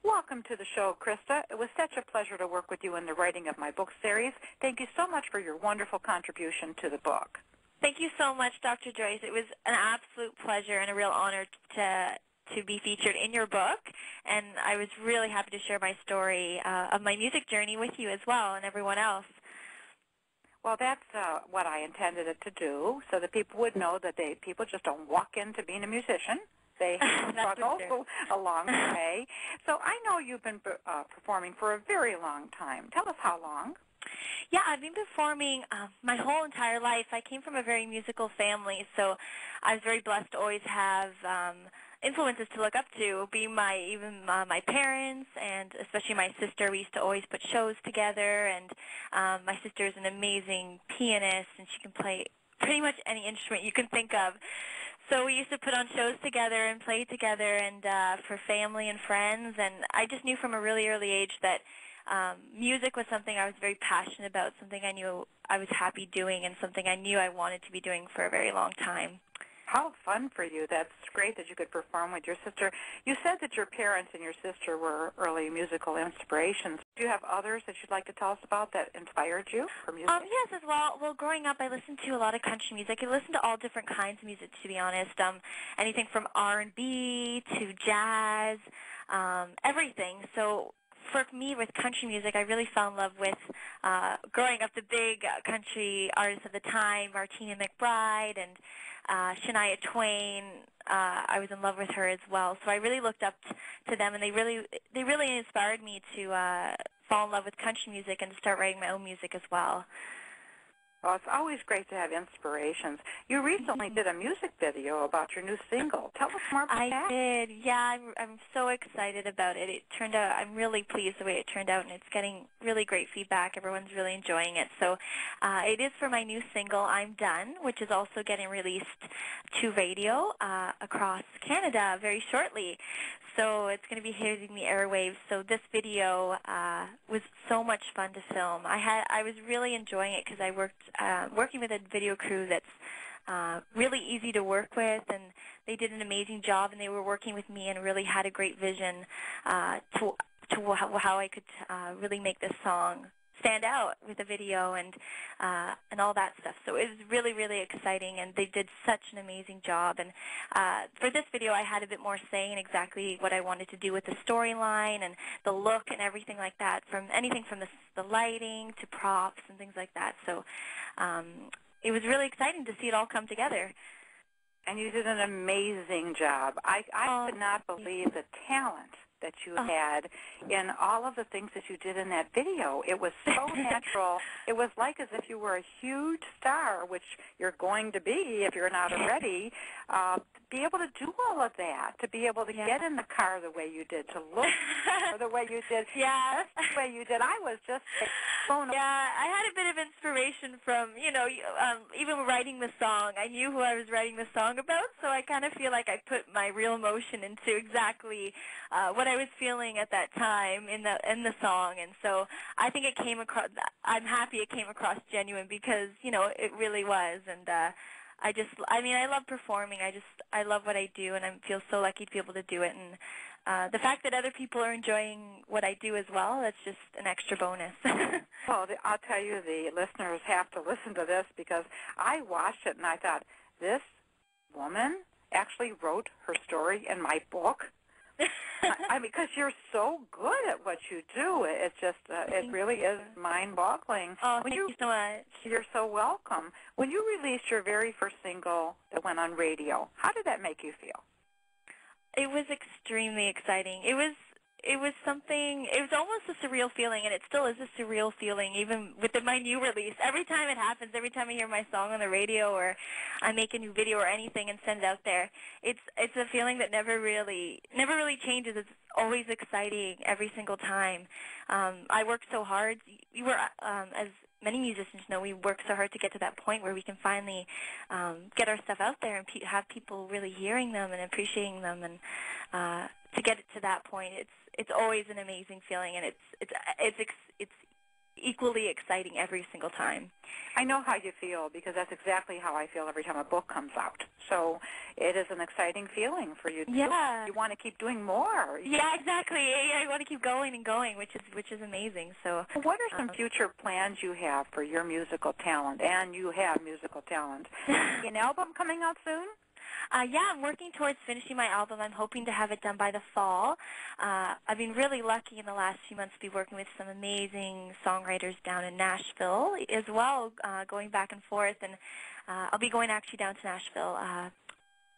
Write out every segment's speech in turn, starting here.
Welcome to the show, Krista. It was such a pleasure to work with you in the writing of my book series. Thank you so much for your wonderful contribution to the book. Thank you so much, Dr. Joyce. It was an absolute pleasure and a real honor to be featured in your book, and I was really happy to share my story of my music journey with you as well and everyone else. Well, that's what I intended it to do, so that people would know that people just don't walk into being a musician. They struggle along the way. So I know you've been performing for a very long time. Tell us how long. Yeah, I've been performing my whole entire life. I came from a very musical family, so I was very blessed to always have influences to look up to, being my parents and especially my sister. We used to always put shows together, and my sister is an amazing pianist, and she can play pretty much any instrument you can think of. So we used to put on shows together and play together and for family and friends, and I just knew from a really early age that music was something I was very passionate about, something I knew I was happy doing, and something I knew I wanted to be doing for a very long time. How fun for you. That's great that you could perform with your sister. You said that your parents and your sister were early musical inspirations. Do you have others that you'd like to tell us about that inspired you for music? Yes, as well. Well, growing up, I listened to a lot of country music. I listened to all different kinds of music, to be honest. Anything from R&B to jazz, everything. So for me, with country music, I really fell in love with, growing up, the big country artists of the time, Martina McBride and Shania Twain. I was in love with her as well. So I really looked up to them, and they really inspired me to fall in love with country music and to start writing my own music as well. Well, it's always great to have inspirations. You recently did a music video about your new single. Tell us more about that. I did. Yeah, I'm so excited about it. It turned out, I'm really pleased the way it turned out, and it's getting really great feedback. Everyone's really enjoying it. So it is for my new single, I'm Done, which is also getting released to radio across Canada very shortly. So it's going to be hitting the airwaves. So this video was so much fun to film. I was really enjoying it because I working with a video crew that's really easy to work with, and they did an amazing job, and they were working with me and really had a great vision to how I could really make this song stand out with the video and all that stuff. So it was really, really exciting, and they did such an amazing job. And for this video, I had a bit more say in exactly what I wanted to do with the storyline and the look and everything like that, from anything from the lighting to props and things like that. So it was really exciting to see it all come together. And you did an amazing job. I could not believe the talent that you had in all of the things that you did in that video. It was so natural. It was like as if you were a huge star, which you're going to be if you're not already. Be able to do all of that, to be able to get in the car the way you did, to look the way you did, the way you did. I was just blown away. Yeah, I had a bit of inspiration from, even writing the song. I knew who I was writing the song about, so I kind of feel like I put my real emotion into exactly what I was feeling at that time in the song. And so I think it came across, I'm happy it came across genuine because, it really was. And I love performing. I love what I do, and I feel so lucky to be able to do it. And the fact that other people are enjoying what I do as well, that's just an extra bonus. Well, I'll tell you, the listeners have to listen to this because I watched it and I thought, this woman actually wrote her story in my book. I mean, because you're so good at what you do. It's just, it really is mind-boggling. Oh, thank you so much. You're so welcome. When you released your very first single that went on radio, how did that make you feel? It was extremely exciting. It was something, it was almost a surreal feeling, and it still is a surreal feeling even with my new release. Every time it happens, every time I hear my song on the radio or I make a new video or anything and send it out there, it's a feeling that never really changes. It's always exciting every single time. I work so hard. As many musicians know, we work so hard to get to that point where we can finally get our stuff out there and have people really hearing them and appreciating them. And to get it to that point, it's always an amazing feeling, and it's equally exciting every single time. I know how you feel because that's exactly how I feel every time a book comes out. So it is an exciting feeling for you. Yeah. You want to keep doing more. Yeah, exactly. I want to keep going and going, which is amazing. So, what are some future plans you have for your musical talent? And you have musical talent. An album coming out soon? Yeah, I'm working towards finishing my album. I'm hoping to have it done by the fall. I've been really lucky in the last few months to be working with some amazing songwriters down in Nashville as well, going back and forth. And I'll be going actually down to Nashville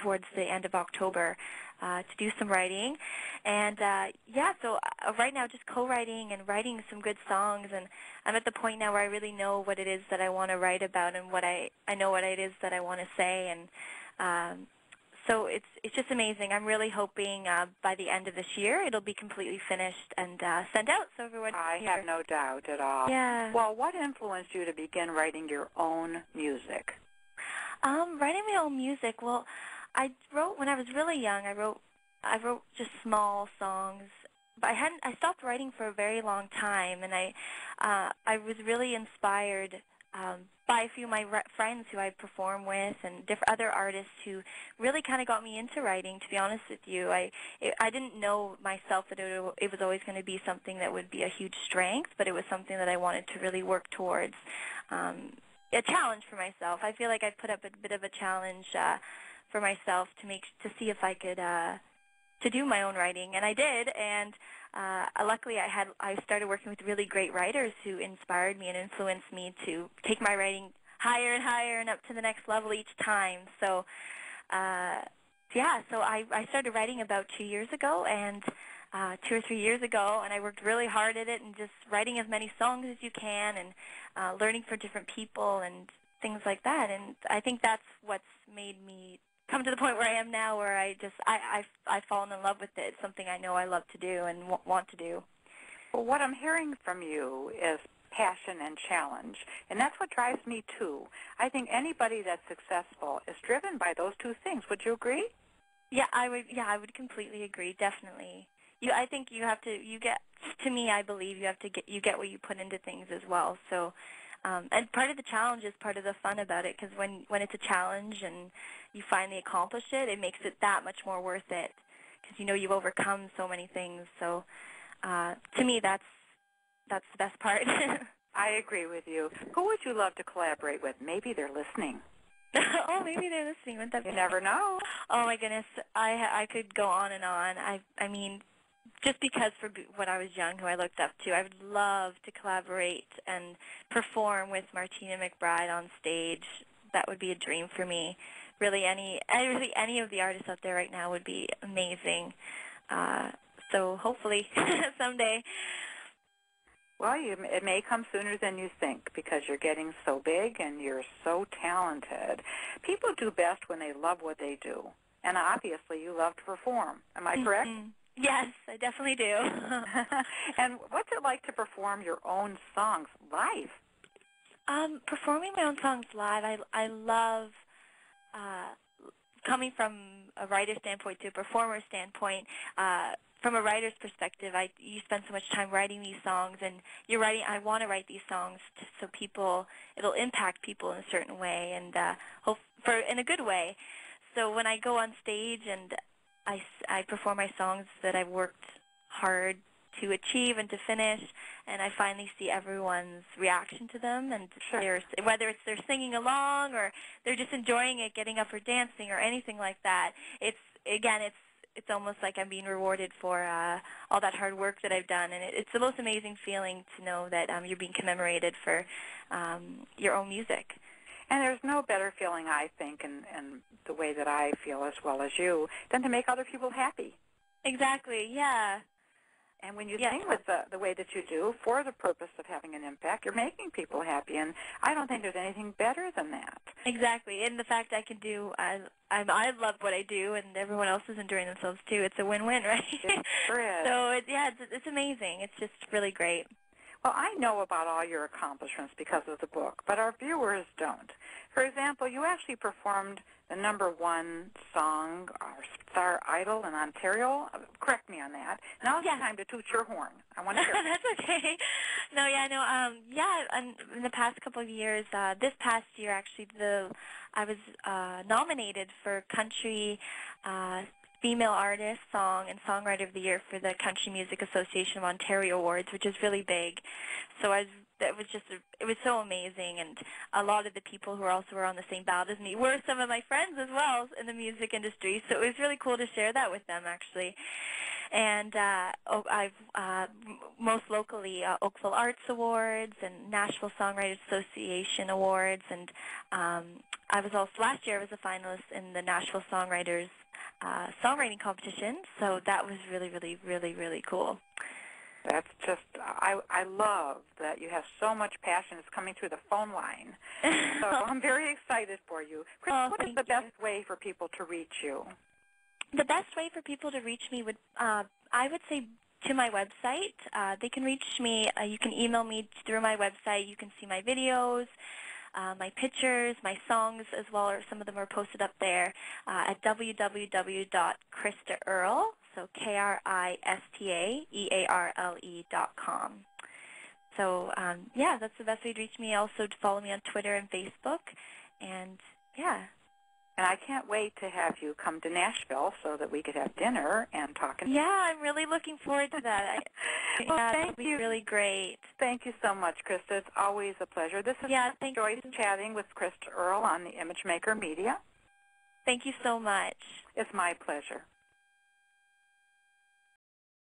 towards the end of October to do some writing. And, yeah, so right now just co-writing and writing some good songs. And I'm at the point now where I really know what it is that I want to write about and what I know what it is that I want to say. And so it's just amazing. I'm really hoping by the end of this year it'll be completely finished and sent out so everyone can hear. I have no doubt at all. Yeah. Well, what influenced you to begin writing your own music? Writing my own music. Well, I wrote when I was really young. I wrote just small songs. But I stopped writing for a very long time, and I was really inspired by a few of my friends who I perform with and other artists who really kind of got me into writing, to be honest with you. I didn't know myself that it was always going to be something that would be a huge strength, but it was something that I wanted to really work towards, a challenge for myself. I feel like I put up a bit of a challenge for myself to see if I could to do my own writing, and I did, and luckily I started working with really great writers who inspired me and influenced me to take my writing higher and higher and up to the next level each time. So, yeah, so I started writing about 2 years ago, and 2 or 3 years ago, and I worked really hard at it and just writing as many songs as you can and learning for different people and things like that. And I think that's what's made me come to the point where I am now, where I've fallen in love with it. It's something I know I love to do and want to do. Well, what I'm hearing from you is passion and challenge, and that's what drives me too. I think anybody that's successful is driven by those two things. Would you agree? Yeah, I would. Yeah, I would completely agree. Definitely. I think you have to. To me, I believe you get what you put into things as well. So. And part of the challenge is part of the fun about it, because when it's a challenge and you finally accomplish it, it makes it that much more worth it, because you know you've overcome so many things. So to me, that's the best part. I agree with you. Who would you love to collaborate with? Maybe they're listening. Oh, maybe they're listening. Wouldn't that be? You never know. Oh my goodness, I could go on and on. I mean. Just because for when I was young, who I looked up to, I would love to collaborate and perform with Martina McBride on stage. That would be a dream for me. Really, any of the artists out there right now would be amazing. So hopefully someday. Well, it may come sooner than you think, because you're getting so big and you're so talented. People do best when they love what they do, and obviously you love to perform. Am I correct? Mm-hmm. Yes, I definitely do. And what's it like to perform your own songs live? Performing my own songs live, I love coming from a writer standpoint to a performer standpoint. From a writer's perspective, you spend so much time writing these songs, and you're writing. I want to write these songs so it'll impact people in a certain way, and in a good way. So when I go on stage and I perform my songs that I've worked hard to achieve and to finish, and I finally see everyone's reaction to them, and whether it's they're singing along or they're just enjoying it, getting up or dancing or anything like that. It's almost like I'm being rewarded for all that hard work that I've done, and it's the most amazing feeling to know that you're being commemorated for your own music. And there's no better feeling, I think, in the way that I feel as well as you, than to make other people happy. Exactly, yeah. And when you sing with the way that you do, for the purpose of having an impact, you're making people happy, and I don't think there's anything better than that. Exactly, and the fact I can do, I love what I do, and everyone else is enjoying themselves too. It's a win-win, right? It sure is. So, it's amazing. It's just really great. Well, I know about all your accomplishments because of the book, but our viewers don't. For example, you actually performed the #1 song or star idol in Ontario. Correct me on that. Now it's time to toot your horn. I want to hear it. That's okay. No, in the past couple of years, this past year actually, I was nominated for Country Female Artist, Song, and Songwriter of the Year for the Country Music Association of Ontario Awards, which is really big. So it was so amazing, and a lot of the people who also were on the same ballot as me were some of my friends as well in the music industry. So it was really cool to share that with them, actually. And I've most locally Oakville Arts Awards and Nashville Songwriters Association Awards, and I was also last year I was a finalist in the Nashville Songwriters songwriting competition. So that was really, really, really, really cool. That's just, I love that you have so much passion. It's coming through the phone line. So I'm very excited for you. Chris, what is the best way for people to reach you? The best way for people to reach me would, I would say, to my website. They can reach me. You can email me through my website. You can see my videos, my pictures, my songs as well, or some of them are posted up there at www.KristaEarle, so KristaEarle.com. So, that's the best way to reach me. Also, to follow me on Twitter and Facebook, and And I can't wait to have you come to Nashville so that we could have dinner and talk. Yeah, I'm really looking forward to that. That'll be really great. Thank you so much, Krista. It's always a pleasure. This is Joyce chatting with Krista Earle on the ImageMaker Media. Thank you so much. It's my pleasure.